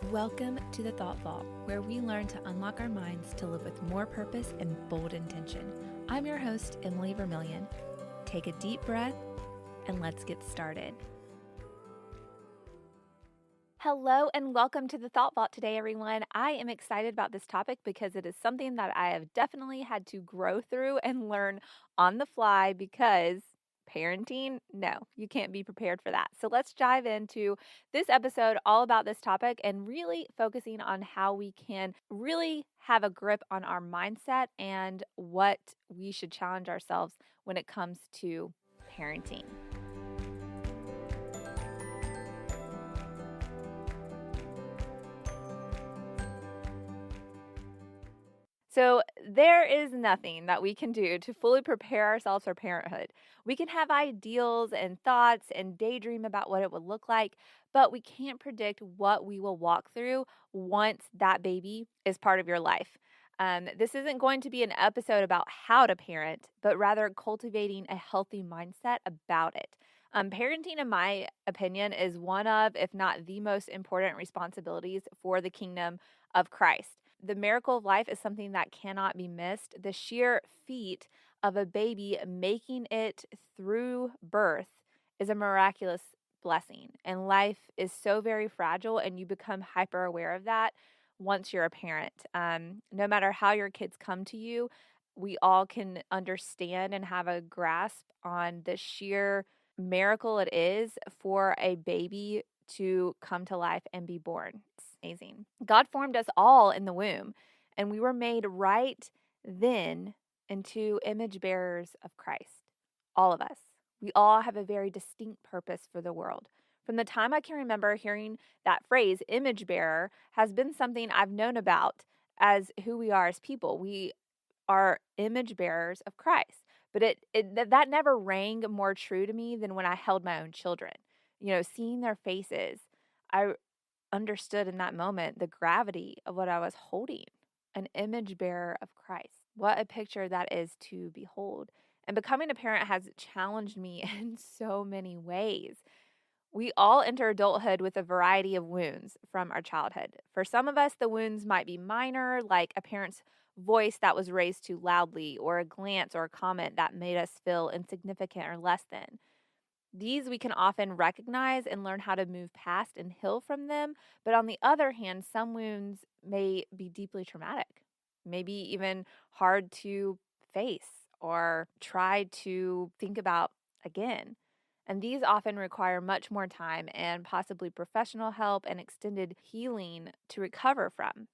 Welcome to the Thought Vault, where we learn to unlock our minds to live with more purpose and bold intention. I'm your host, Emily Vermillion. Take a deep breath and let's get started. Hello and welcome to the Thought Vault today, everyone. I am excited about this topic because it is something that I have definitely had to grow through and learn on the fly because parenting, no, you can't be prepared for that. So let's dive into this episode all about this topic and really focusing on how we can really have a grip on our mindset and what we should challenge ourselves when it comes to parenting. So, there is nothing that we can do to fully prepare ourselves for parenthood. We can have ideals and thoughts and daydream about what it would look like, but we can't predict what we will walk through once that baby is part of your life. This isn't going to be an episode about how to parent, but rather cultivating a healthy mindset about it. Parenting, in my opinion, is one of, if not the most important responsibilities for the kingdom of Christ. The miracle of life is something that cannot be missed. The sheer feat of a baby making it through birth is a miraculous blessing. And life is so very fragile, and you become hyper aware of that once you're a parent. No matter how your kids come to you, we all can understand and have a grasp on the sheer miracle it is for a baby to come to life and be born. It's amazing. God formed us all in the womb, and we were made right then into image bearers of Christ. All of us. We all have a very distinct purpose for the world. From the time I can remember, hearing that phrase, image bearer, has been something I've known about as who we are as people. We are image bearers of Christ. But that never rang more true to me than when I held my own children. You know, seeing their faces, I understood in that moment the gravity of what I was holding, an image bearer of Christ. What a picture that is to behold. And becoming a parent has challenged me in so many ways. We all enter adulthood with a variety of wounds from our childhood. For some of us, the wounds might be minor, like a parent's voice that was raised too loudly, or a glance or a comment that made us feel insignificant or less than. These we can often recognize and learn how to move past and heal from them. But on the other hand, some wounds may be deeply traumatic, maybe even hard to face or try to think about again. And these often require much more time and possibly professional help and extended healing to recover from.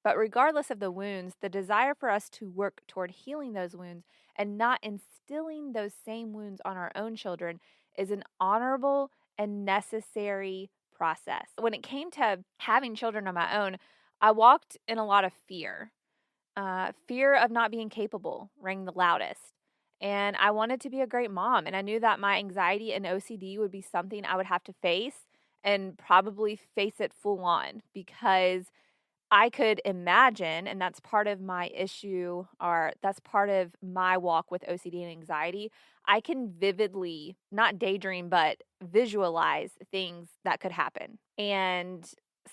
But regardless of the wounds, the desire for us to work toward healing those wounds and not instilling those same wounds on our own children is an honorable and necessary process. When it came to having children of my own, I walked in a lot of fear. Fear of not being capable rang the loudest. And I wanted to be a great mom. And I knew that my anxiety and OCD would be something I would have to face and probably face it full on because I could imagine, and that's part of my issue, or that's part of my walk with OCD and anxiety. I can vividly, not daydream, but visualize things that could happen. And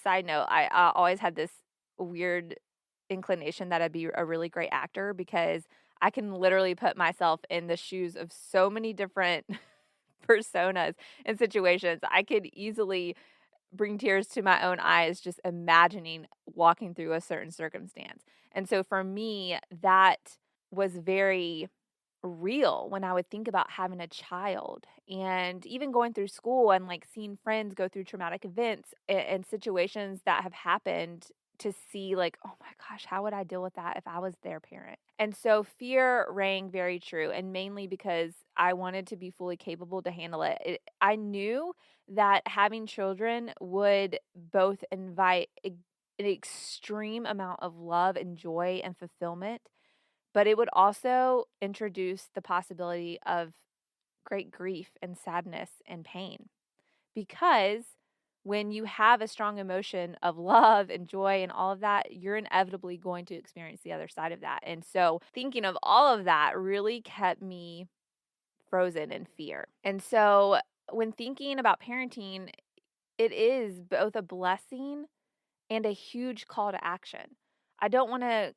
side note, I always had this weird inclination that I'd be a really great actor because I can literally put myself in the shoes of so many different personas and situations. I could easily bring tears to my own eyes just imagining walking through a certain circumstance. And so for me, that was very real when I would think about having a child and even going through school and like seeing friends go through traumatic events and situations that have happened to see like, oh my gosh, how would I deal with that if I was their parent? And so fear rang very true, and mainly because I wanted to be fully capable to handle I knew that having children would both invite an extreme amount of love and joy and fulfillment, but it would also introduce the possibility of great grief and sadness and pain. Because when you have a strong emotion of love and joy and all of that, you're inevitably going to experience the other side of that. And so thinking of all of that really kept me frozen in fear. And so when thinking about parenting, it is both a blessing and a huge call to action. I don't want to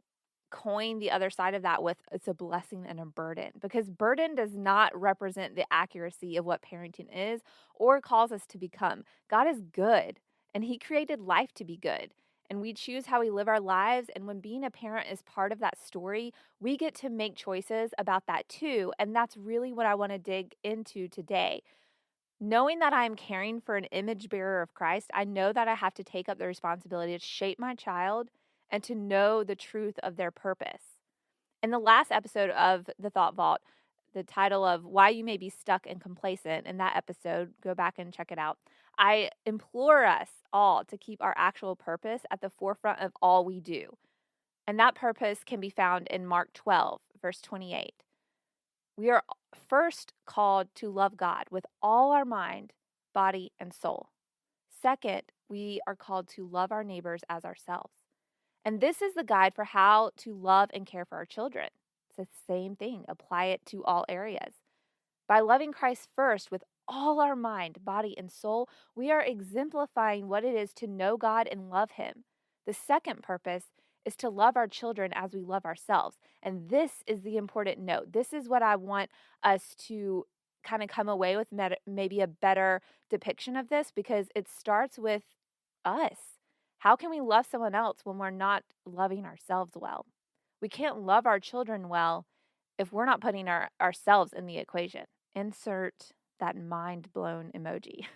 coin the other side of that with it's a blessing and a burden, because burden does not represent the accuracy of what parenting is or calls us to become. God is good, and He created life to be good. And we choose how we live our lives. And when being a parent is part of that story, we get to make choices about that too. And that's really what I want to dig into today. Knowing that I am caring for an image bearer of Christ, I know that I have to take up the responsibility to shape my child and to know the truth of their purpose. In the last episode of the Thought Vault, the title of Why You May Be Stuck and Complacent, in that episode, go back and check it out. I implore us all to keep our actual purpose at the forefront of all we do. And that purpose can be found in Mark 12, verse 28. We are first called to love God with all our mind, body, and soul. Second, we are called to love our neighbors as ourselves. And this is the guide for how to love and care for our children. It's the same thing. Apply it to all areas. By loving Christ first with all our mind, body, and soul, we are exemplifying what it is to know God and love Him. The second purpose is to love our children as we love ourselves. And this is the important note. This is what I want us to kind of come away with, maybe a better depiction of this, because it starts with us. How can we love someone else when we're not loving ourselves well? We can't love our children well if we're not putting ourselves in the equation. Insert that mind blown emoji.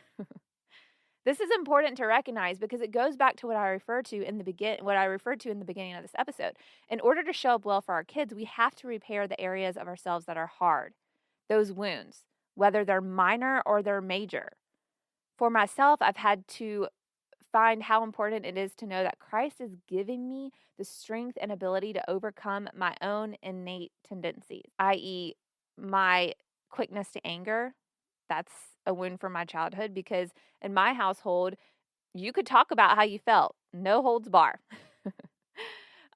This is important to recognize because it goes back to what I referred to in the beginning of this episode. In order to show up well for our kids, we have to repair the areas of ourselves that are hard, those wounds, whether they're minor or they're major. For myself, I've had to find how important it is to know that Christ is giving me the strength and ability to overcome my own innate tendencies, i.e., my quickness to anger. That's a wound from my childhood, because in my household, you could talk about how you felt, no holds bar.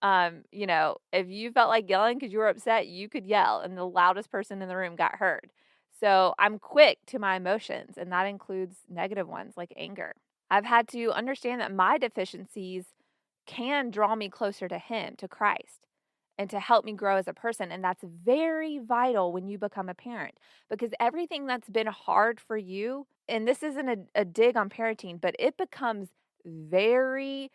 If you felt like yelling because you were upset, you could yell, and the loudest person in the room got heard. So I'm quick to my emotions, and that includes negative ones like anger. I've had to understand that my deficiencies can draw me closer to Him, to Christ, and to help me grow as a person. And that's very vital when you become a parent, because everything that's been hard for you, and this isn't a dig on parenting, but it becomes very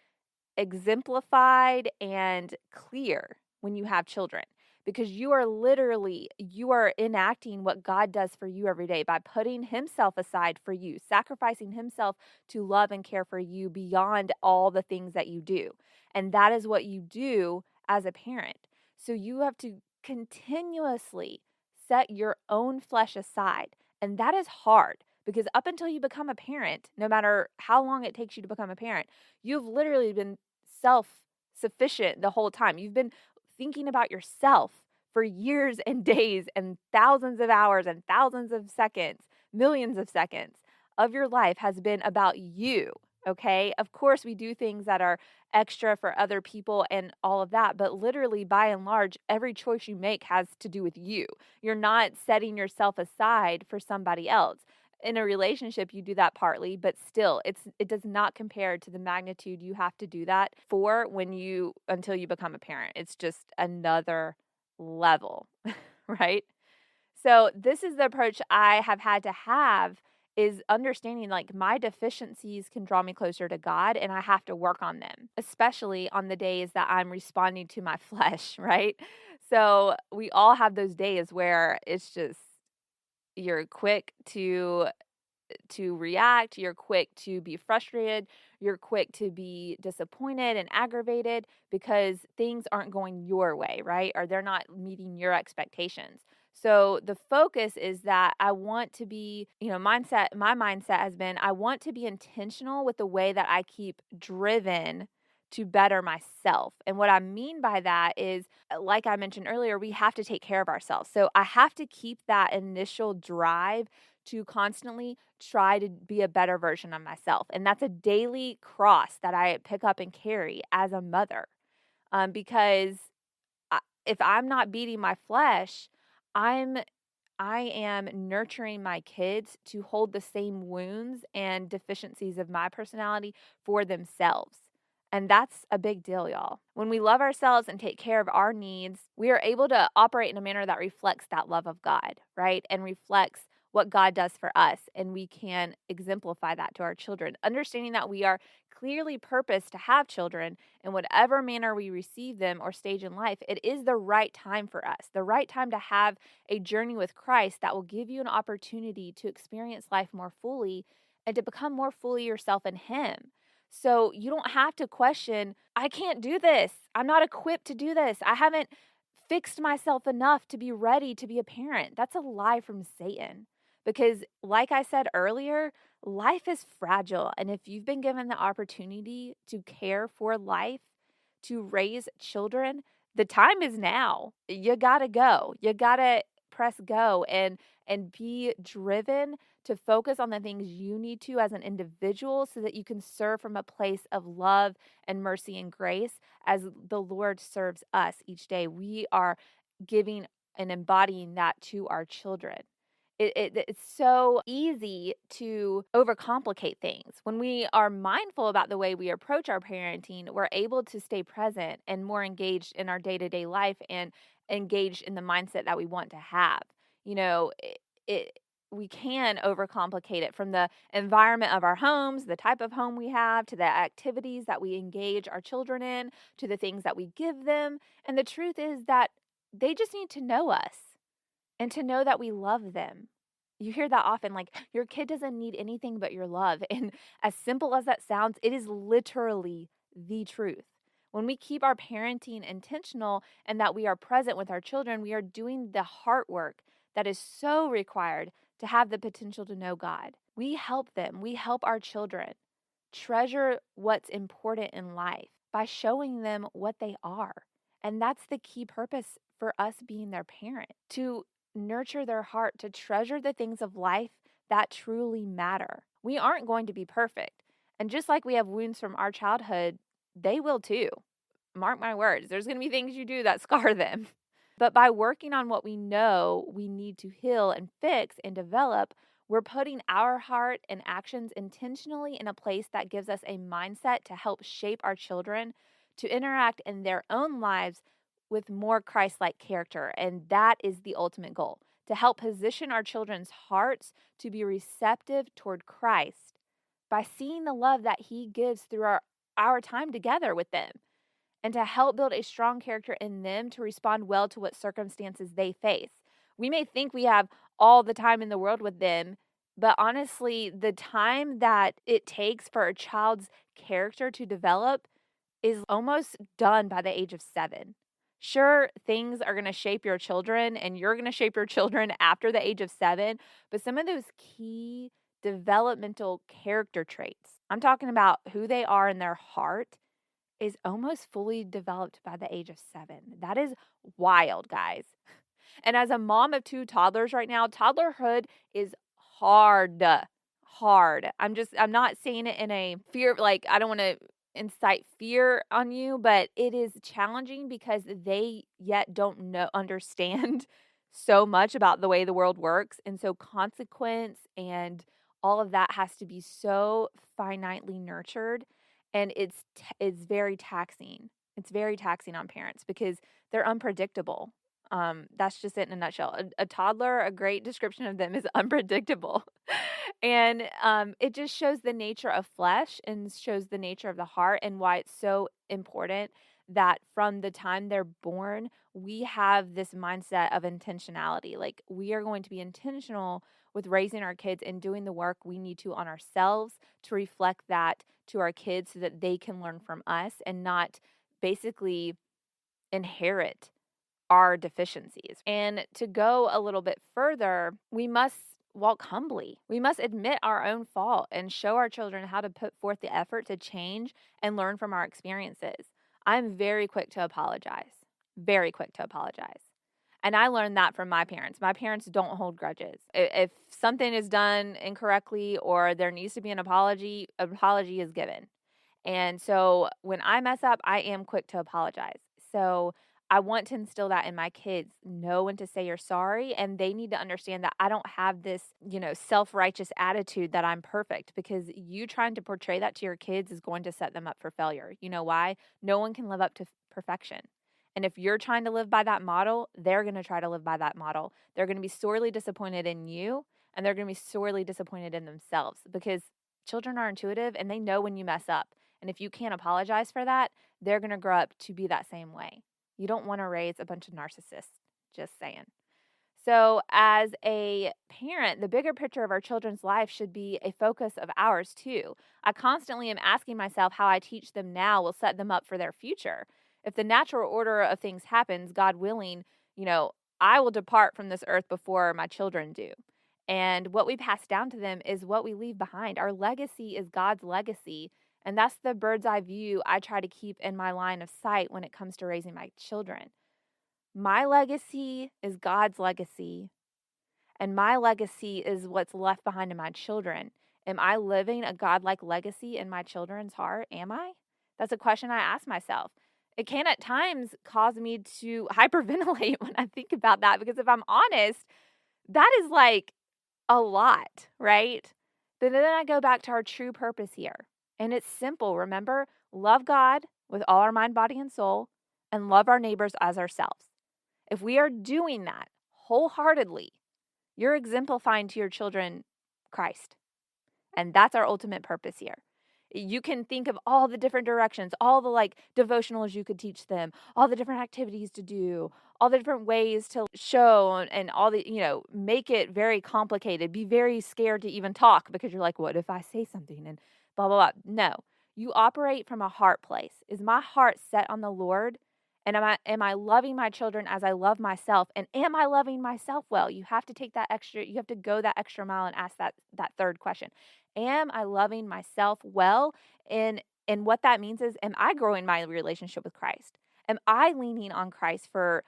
exemplified and clear when you have children, because you are enacting what God does for you every day by putting Himself aside for you, sacrificing Himself to love and care for you beyond all the things that you do. And that is what you do as a parent. So you have to continuously set your own flesh aside. And that is hard, because up until you become a parent, no matter how long it takes you to become a parent, you've literally been self-sufficient the whole time. You've been thinking about yourself for years and days and thousands of hours and thousands of seconds, millions of seconds of your life has been about you. Okay. Of course, we do things that are extra for other people and all of that, but literally, by and large, every choice you make has to do with you. You're not setting yourself aside for somebody else. In a relationship, you do that partly, but still, it does not compare to the magnitude you have to do that for until you become a parent. It's just another level, right? So this is the approach I have had to have, is understanding like my deficiencies can draw me closer to God, and I have to work on them, especially on the days that I'm responding to my flesh, right? So we all have those days where it's just you're quick to react, you're quick to be frustrated, you're quick to be disappointed and aggravated because things aren't going your way, right? Or they're not meeting your expectations. So the focus is that I want to be, my mindset has been I want to be intentional with the way that I keep driven to better myself. And what I mean by that is, like I mentioned earlier, we have to take care of ourselves. So I have to keep that initial drive to constantly try to be a better version of myself. And that's a daily cross that I pick up and carry as a mother. Because if I'm not beating my flesh, I am nurturing my kids to hold the same wounds and deficiencies of my personality for themselves. And that's a big deal, y'all. When we love ourselves and take care of our needs, we are able to operate in a manner that reflects that love of God, right? And reflects what God does for us. And we can exemplify that to our children, understanding that we are clearly purposed to have children in whatever manner we receive them or stage in life. It is the right time for us, the right time to have a journey with Christ that will give you an opportunity to experience life more fully and to become more fully yourself in Him. So you don't have to question, I can't do this. I'm not equipped to do this. I haven't fixed myself enough to be ready to be a parent. That's a lie from Satan. Because, like I said earlier, life is fragile. And if you've been given the opportunity to care for life, to raise children, the time is now. You got to go. You got to press go and be driven to focus on the things you need to as an individual so that you can serve from a place of love and mercy and grace as the Lord serves us each day. We are giving and embodying that to our children. It's so easy to overcomplicate things. When we are mindful about the way we approach our parenting, we're able to stay present and more engaged in our day-to-day life and engaged in the mindset that we want to have. You know, it we can overcomplicate it from the environment of our homes, the type of home we have, to the activities that we engage our children in, to the things that we give them. And the truth is that they just need to know us and to know that we love them. You hear that often, like, your kid doesn't need anything but your love. And as simple as that sounds, it is literally the truth. When we keep our parenting intentional and that we are present with our children, we are doing the heart work that is so required to have the potential to know God. We help them, we help our children treasure what's important in life by showing them what they are. And that's the key purpose for us being their parent, to nurture their heart, to treasure the things of life that truly matter. We aren't going to be perfect. And just like we have wounds from our childhood, they will too. Mark my words, there's going to be things you do that scar them. But by working on what we know we need to heal and fix and develop, we're putting our heart and actions intentionally in a place that gives us a mindset to help shape our children to interact in their own lives with more Christ like character. And that is the ultimate goal, to help position our children's hearts to be receptive toward Christ by seeing the love that He gives through our time together with them, and to help build a strong character in them to respond well to what circumstances they face. We may think we have all the time in the world with them, but honestly, the time that it takes for a child's character to develop is almost done by the age of 7. Sure, things are going to shape your children and you're going to shape your children after the age of 7, but some of those key developmental character traits, I'm talking about who they are in their heart, is almost fully developed by the age of 7. That is wild, guys. And as a mom of 2 toddlers right now, toddlerhood is hard. Hard. I'm not saying it in a fear, like, I don't want to incite fear on you, but it is challenging because they yet don't understand so much about the way the world works. And so consequence and all of that has to be so finitely nurtured. And it's very taxing. It's very taxing on parents because they're unpredictable. That's just it in a nutshell. A toddler, a great description of them is unpredictable. And it just shows the nature of flesh and shows the nature of the heart and why it's so important that from the time they're born, we have this mindset of intentionality. Like, we are going to be intentional with raising our kids and doing the work we need to on ourselves to reflect that to our kids so that they can learn from us and not basically inherit our deficiencies. And to go a little bit further, we must walk humbly. We must admit our own fault and show our children how to put forth the effort to change and learn from our experiences. I'm very quick to apologize. Very quick to apologize. And I learned that from my parents. My parents don't hold grudges. If something is done incorrectly or there needs to be an apology is given. And so when I mess up, I am quick to apologize. So I want to instill that in my kids. Know when to say you're sorry, and they need to understand that I don't have this, self-righteous attitude that I'm perfect, because you trying to portray that to your kids is going to set them up for failure. You know why? No one can live up to perfection. And if you're trying to live by that model, they're going to try to live by that model. They're going to be sorely disappointed in you, and they're going to be sorely disappointed in themselves, because children are intuitive and they know when you mess up. And if you can't apologize for that, they're going to grow up to be that same way. You don't want to raise a bunch of narcissists, just saying. So, as a parent, the bigger picture of our children's life should be a focus of ours too. I constantly am asking myself how I teach them now will set them up for their future. If the natural order of things happens, God willing, you know, I will depart from this earth before my children do. And what we pass down to them is what we leave behind. Our legacy is God's legacy. And that's the bird's eye view I try to keep in my line of sight when it comes to raising my children. My legacy is God's legacy, and my legacy is what's left behind in my children. Am I living a godlike legacy in my children's heart? Am I? That's a question I ask myself. It can at times cause me to hyperventilate when I think about that, because if I'm honest, that is like a lot, right? But then I go back to our true purpose here. And it's simple, remember? Love God with all our mind, body, and soul, and love our neighbors as ourselves. If we are doing that wholeheartedly, you're exemplifying to your children Christ. And that's our ultimate purpose here. You can think of all the different directions, all the devotionals you could teach them, all the different activities to do, all the different ways to show, and all the, make it very complicated. Be very scared to even talk, because you're like, what if I say something and blah, blah, blah. No, you operate from a heart place. Is my heart set on the Lord? And am I loving my children as I love myself? And am I loving myself well? You have to you have to go that extra mile and ask that third question. Am I loving myself well? And what that means is, am I growing my relationship with Christ? Am I leaning on Christ for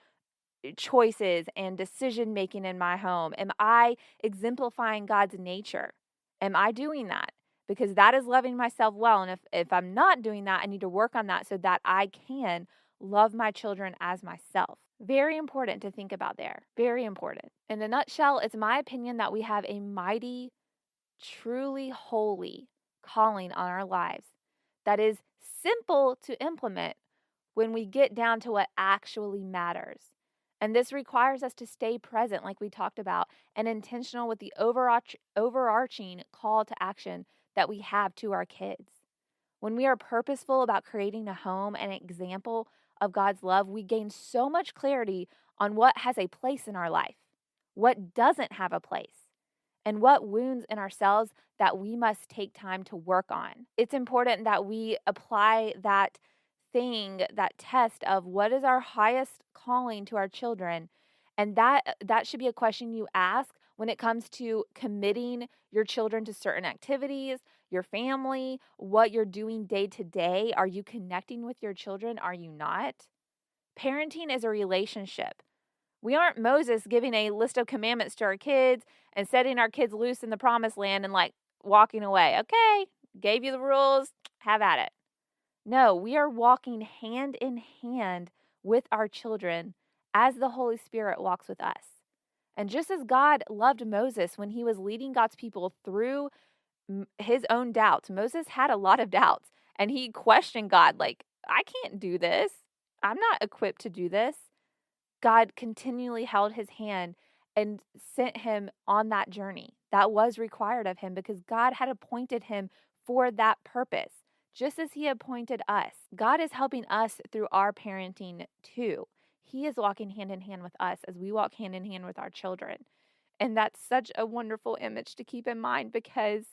choices and decision making in my home? Am I exemplifying God's nature? Am I doing that? Because that is loving myself well. And if I'm not doing that, I need to work on that so that I can love my children as myself. Very important to think about there. Very important. In a nutshell, it's my opinion that we have a mighty, truly holy calling on our lives that is simple to implement when we get down to what actually matters. And this requires us to stay present, like we talked about, and intentional with the overarching call to action that we have to our kids. When we are purposeful about creating a home and an example of God's love, we gain so much clarity on what has a place in our life, what doesn't have a place, and what wounds in ourselves that we must take time to work on. It's important that we apply that test of what is our highest calling to our children. And that should be a question you ask when it comes to committing your children to certain activities, your family, what you're doing day to day. Are you connecting with your children? Are you not? Parenting is a relationship. We aren't Moses giving a list of commandments to our kids and setting our kids loose in the promised land and walking away. Okay, gave you the rules, have at it. No, we are walking hand in hand with our children as the Holy Spirit walks with us. And just as God loved Moses when he was leading God's people through his own doubts, Moses had a lot of doubts, and he questioned God, I can't do this. I'm not equipped to do this. God continually held his hand and sent him on that journey that was required of him, because God had appointed him for that purpose, just as he appointed us. God is helping us through our parenting too. He is walking hand in hand with us as we walk hand in hand with our children. And that's such a wonderful image to keep in mind, because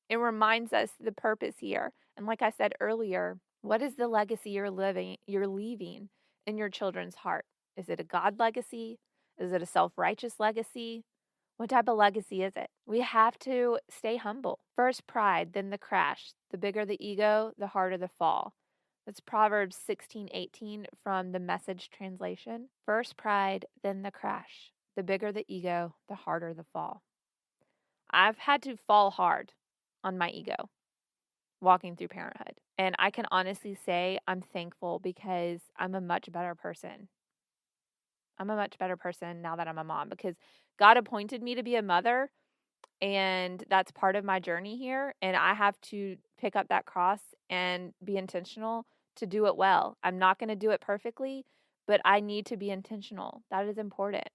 it reminds us the purpose here. And like I said earlier, what is the legacy you're leaving in your children's heart? Is it a God legacy? Is it a self-righteous legacy? What type of legacy is it? We have to stay humble. First pride, then the crash. The bigger the ego, the harder the fall. That's Proverbs 16:18 from the Message translation. First pride, then the crash. The bigger the ego, the harder the fall. I've had to fall hard on my ego walking through parenthood. And I can honestly say I'm thankful, because I'm a much better person I'm a much better person now that I'm a mom because God appointed me to be a mother, and that's part of my journey here, and I have to pick up that cross and be intentional to do it well. I'm not going to do it perfectly, but I need to be intentional. That is important.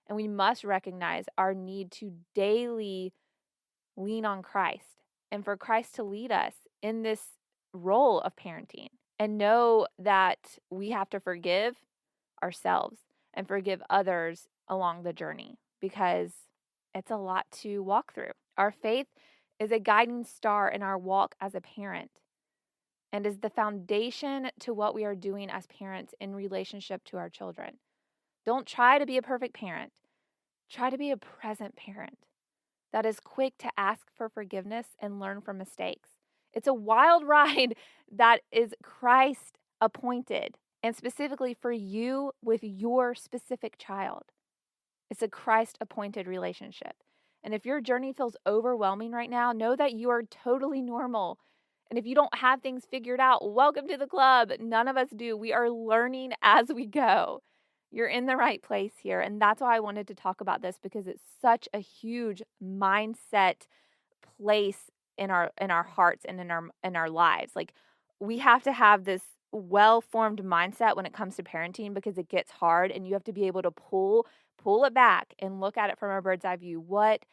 And we must recognize our need to daily lean on Christ and for Christ to lead us in this role of parenting, and know that we have to forgive ourselves and forgive others along the journey because it's a lot to walk through. Our faith is a guiding star in our walk as a parent and is the foundation to what we are doing as parents in relationship to our children. Don't try to be a perfect parent. Try to be a present parent that is quick to ask for forgiveness and learn from mistakes. It's a wild ride that is Christ appointed, and specifically for you with your specific child. It's a Christ appointed relationship. And if your journey feels overwhelming right now, know that you are totally normal. And if you don't have things figured out, welcome to the club. None of us do. We are learning as we go. You're in the right place here. And that's why I wanted to talk about this, because it's such a huge mindset place in our hearts and in our lives. Like, we have to have this well-formed mindset when it comes to parenting, because it gets hard and you have to be able to pull it back and look at it from a bird's eye view. What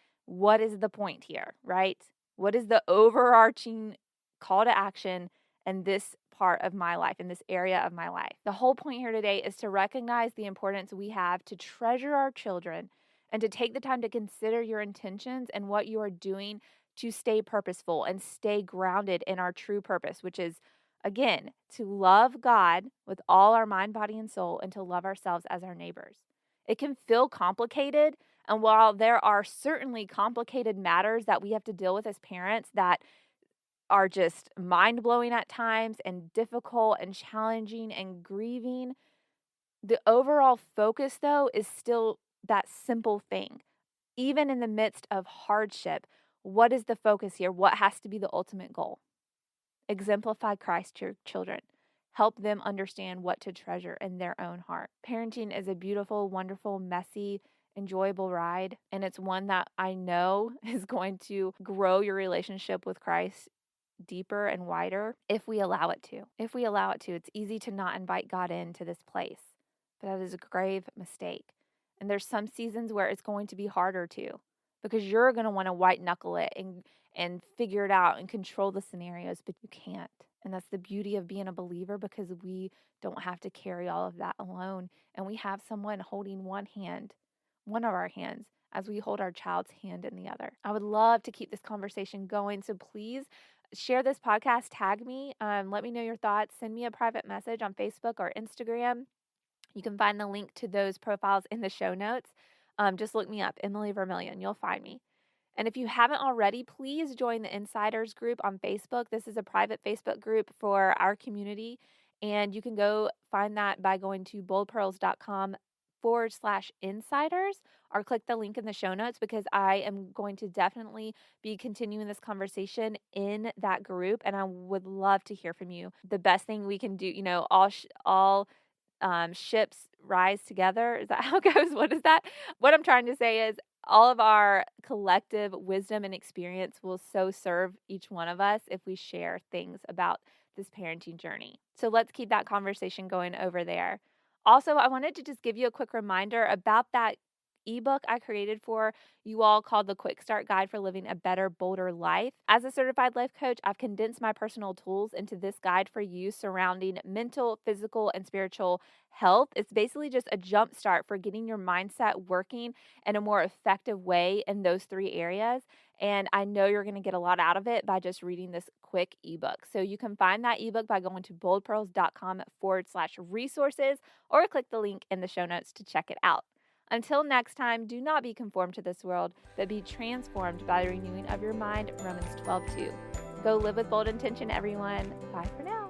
is the point here, right? What is the overarching call to action in this part of my life, in this area of my life? The whole point here today is to recognize the importance we have to treasure our children and to take the time to consider your intentions and what you are doing to stay purposeful and stay grounded in our true purpose, which is, again, to love God with all our mind, body, and soul, and to love ourselves as our neighbors. It can feel complicated, and while there are certainly complicated matters that we have to deal with as parents that are just mind-blowing at times and difficult and challenging and grieving, the overall focus, though, is still that simple thing. Even in the midst of hardship, what is the focus here? What has to be the ultimate goal? Exemplify Christ to your children. Help them understand what to treasure in their own heart. Parenting is a beautiful, wonderful, messy, enjoyable ride, and it's one that I know is going to grow your relationship with Christ deeper and wider if we allow it to. If we allow it to, it's easy to not invite God into this place, but that is a grave mistake. And there's some seasons where it's going to be harder to, because you're going to want to white knuckle it and figure it out and control the scenarios, but you can't. And that's the beauty of being a believer, because we don't have to carry all of that alone. And we have someone holding one of our hands, as we hold our child's hand in the other. I would love to keep this conversation going. So please share this podcast, tag me, let me know your thoughts, send me a private message on Facebook or Instagram. You can find the link to those profiles in the show notes. Just look me up, Emily Vermillion. You'll find me. And if you haven't already, please join the Insiders group on Facebook. This is a private Facebook group for our community. And you can go find that by going to boldpearls.com/insiders, or click the link in the show notes, because I am going to definitely be continuing this conversation in that group. And I would love to hear from you. The best thing we can do, all ships rise together. Is that how it goes? What is that? What I'm trying to say is all of our collective wisdom and experience will so serve each one of us if we share things about this parenting journey. So let's keep that conversation going over there. Also, I wanted to just give you a quick reminder about that ebook I created for you all called The Quick Start Guide for Living a Better, Bolder Life. As a certified life coach, I've condensed my personal tools into this guide for you surrounding mental, physical, and spiritual health. It's basically just a jump start for getting your mindset working in a more effective way in those three areas. And I know you're going to get a lot out of it by just reading this quick ebook. So you can find that ebook by going to boldpearls.com/resources, or click the link in the show notes to check it out. Until next time, do not be conformed to this world, but be transformed by the renewing of your mind, Romans 12:2. Go live with bold intention, everyone. Bye for now.